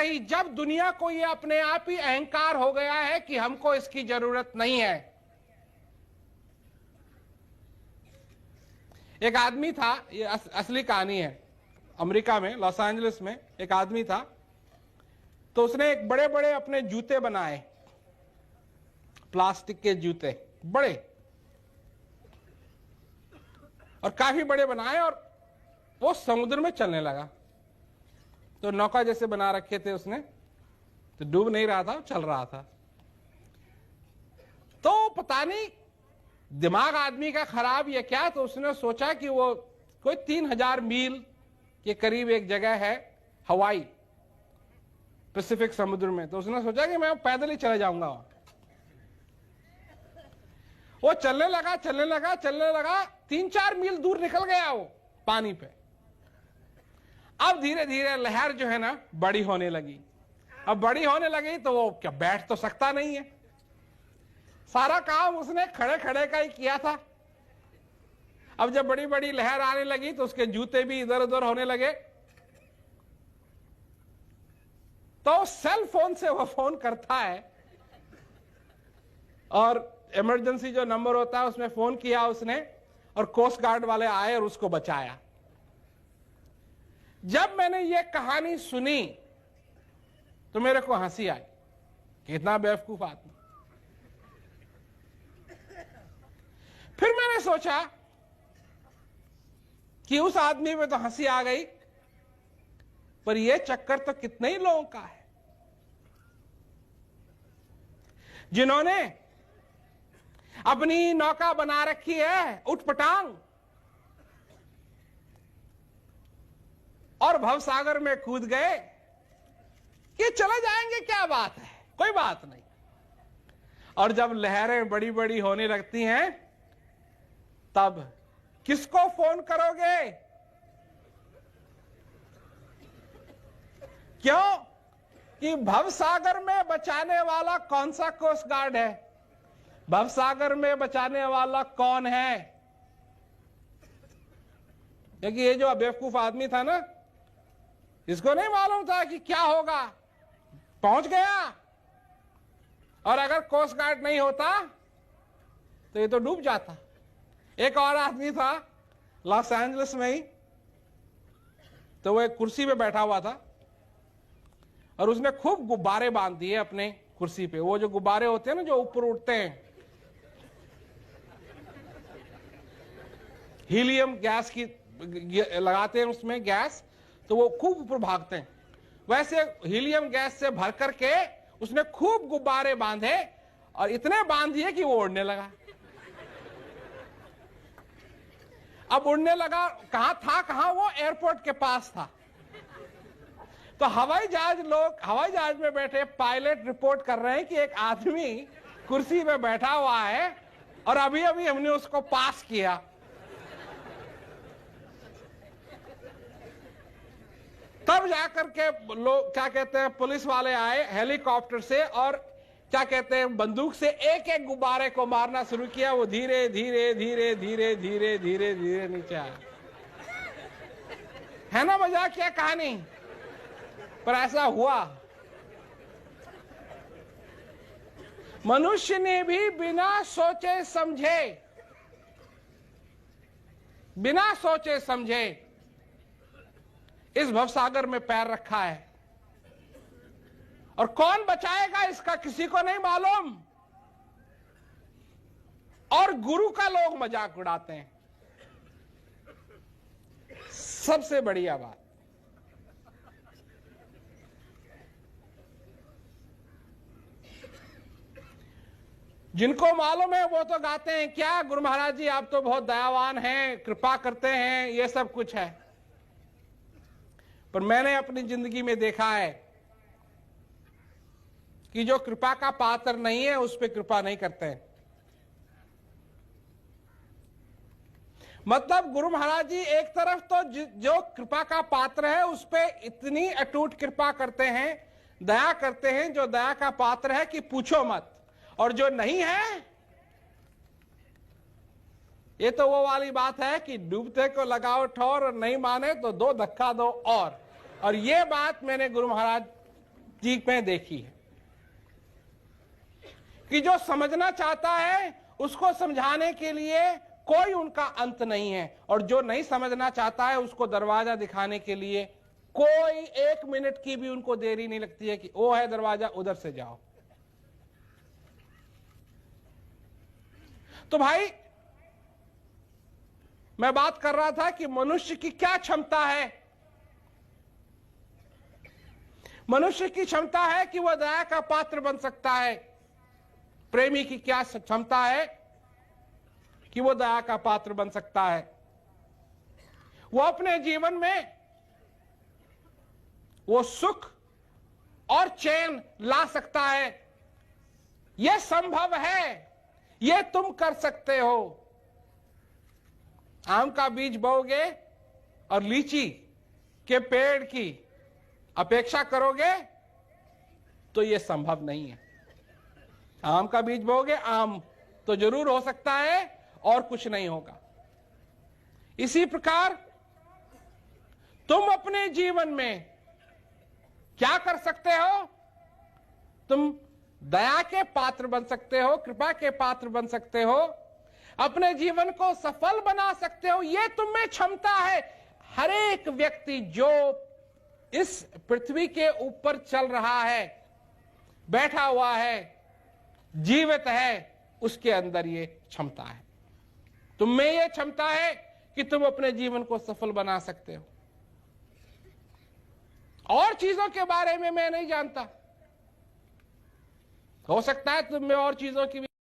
ही जब दुनिया को ये अपने आप ही अहंकार हो गया है कि हमको इसकी जरूरत नहीं है। एक आदमी था, ये असली कहानी है, अमेरिका में लॉस एंजलिस में एक आदमी था, तो उसने एक बड़े बड़े अपने जूते बनाए, प्लास्टिक के जूते बड़े, और काफी बड़े बनाए, और वो समुद्र में चलने लगा। तो नौका जैसे बना रखे थे उसने, तो डूब नहीं रहा था, चल रहा था। तो पता नहीं दिमाग आदमी का खराब या क्या, तो उसने सोचा कि वो कोई 3000 मील के करीब एक जगह है हवाई, पैसिफिक समुद्र में, तो उसने सोचा कि मैं पैदल ही चले जाऊंगा। वो चलने लगा चलने लगा चलने लगा, 3-4 मील दूर निकल गया वो पानी पे। अब धीरे धीरे लहर जो है ना बड़ी होने लगी। अब बड़ी होने लगी तो वो क्या बैठ तो सकता नहीं है, सारा काम उसने खड़े खड़े का ही किया था। अब जब बड़ी बड़ी लहर आने लगी तो उसके जूते भी इधर उधर होने लगे। तो सेल फोन से वो फोन करता है, और इमरजेंसी जो नंबर होता है उसमें फोन किया उसने, और कोस्ट गार्ड वाले आए और उसको बचाया। जब मैंने ये कहानी सुनी तो मेरे को हंसी आई, कितना बेवकूफ आदमी। फिर मैंने सोचा कि उस आदमी में तो हंसी आ गई, पर यह चक्कर तो कितने ही लोगों का है जिन्होंने अपनी नौका बना रखी है उठपटांग, और भवसागर में कूद गए कि चले जाएंगे, क्या बात है, कोई बात नहीं। और जब लहरें बड़ी बड़ी होने लगती हैं तब किसको फोन करोगे? क्यों कि भवसागर में बचाने वाला कौन सा कोस्ट गार्ड है? भवसागर में बचाने वाला कौन है? क्योंकि ये जो बेवकूफ आदमी था ना, इसको नहीं मालूम था कि क्या होगा, पहुंच गया, और अगर कोस्ट गार्ड नहीं होता तो ये तो डूब जाता। एक और आदमी था लॉस एंजलिस में ही, तो वो एक कुर्सी पे बैठा हुआ था, और उसने खूब गुब्बारे बांध दिए अपने कुर्सी पे। वो जो गुब्बारे होते हैं ना जो ऊपर उठते हैं, हीलियम गैस की लगाते हैं उसमें गैस, तो वो खूब ऊपर भागते हैं। वैसे हीलियम गैस से भर करके उसने खूब गुब्बारे बांधे, और इतने बांध दिए कि वो उड़ने लगा। अब उड़ने लगा, कहां था, कहां वो एयरपोर्ट के पास था। तो हवाई जहाज में बैठे पायलट रिपोर्ट कर रहे हैं कि एक आदमी कुर्सी पे बैठा हुआ है, और अभी अभी हमने उसको पास किया। तब जाकर के लोग क्या कहते हैं, पुलिस वाले आए हेलीकॉप्टर से, और क्या कहते हैं बंदूक से एक एक गुब्बारे को मारना शुरू किया। वो धीरे धीरे धीरे धीरे धीरे धीरे धीरे नीचे आया। है ना मजाक क्या कहानी, पर ऐसा हुआ। मनुष्य ने भी बिना सोचे समझे इस भवसागर में पैर रखा है, और कौन बचाएगा इसका किसी को नहीं मालूम। और गुरु का लोग मजाक उड़ाते हैं। सबसे बढ़िया बात, जिनको मालूम है वो तो गाते हैं, क्या गुरु महाराज जी आप तो बहुत दयावान हैं, कृपा करते हैं, ये सब कुछ है। पर मैंने अपनी जिंदगी में देखा है कि जो कृपा का पात्र नहीं है उस पर कृपा नहीं करते हैं। मतलब गुरु महाराज जी एक तरफ तो जो कृपा का पात्र है उस पर इतनी अटूट कृपा करते हैं, दया करते हैं, जो दया का पात्र है कि पूछो मत, और जो नहीं है ये तो वो वाली बात है कि डूबते को लगाओ ठोर, और नहीं माने तो दो धक्का दो। और ये बात मैंने गुरु महाराज चीज में देखी है कि जो समझना चाहता है उसको समझाने के लिए कोई उनका अंत नहीं है, और जो नहीं समझना चाहता है उसको दरवाजा दिखाने के लिए कोई 1 मिनट की भी उनको देरी नहीं लगती है कि वो है दरवाजा, उधर से जाओ। तो भाई मैं बात कर रहा था कि मनुष्य की क्या क्षमता है। मनुष्य की क्षमता है कि वह दया का पात्र बन सकता है। प्रेमी की क्या क्षमता है कि वो दया का पात्र बन सकता है। वो अपने जीवन में वो सुख और चैन ला सकता है। यह संभव है, यह तुम कर सकते हो। आम का बीज बोओगे और लीची के पेड़ की अपेक्षा करोगे तो यह संभव नहीं है। आम का बीज बोओगे, आम तो जरूर हो सकता है और कुछ नहीं होगा। इसी प्रकार तुम अपने जीवन में क्या कर सकते हो? तुम दया के पात्र बन सकते हो, कृपा के पात्र बन सकते हो, अपने जीवन को सफल बना सकते हो। यह तुम में क्षमता है। हर एक व्यक्ति जो इस पृथ्वी के ऊपर चल रहा है, बैठा हुआ है, जीवित है, उसके अंदर ये क्षमता है। तुम में ये क्षमता है कि तुम अपने जीवन को सफल बना सकते हो। और चीजों के बारे में मैं नहीं जानता, हो सकता है तुम में और चीजों की भी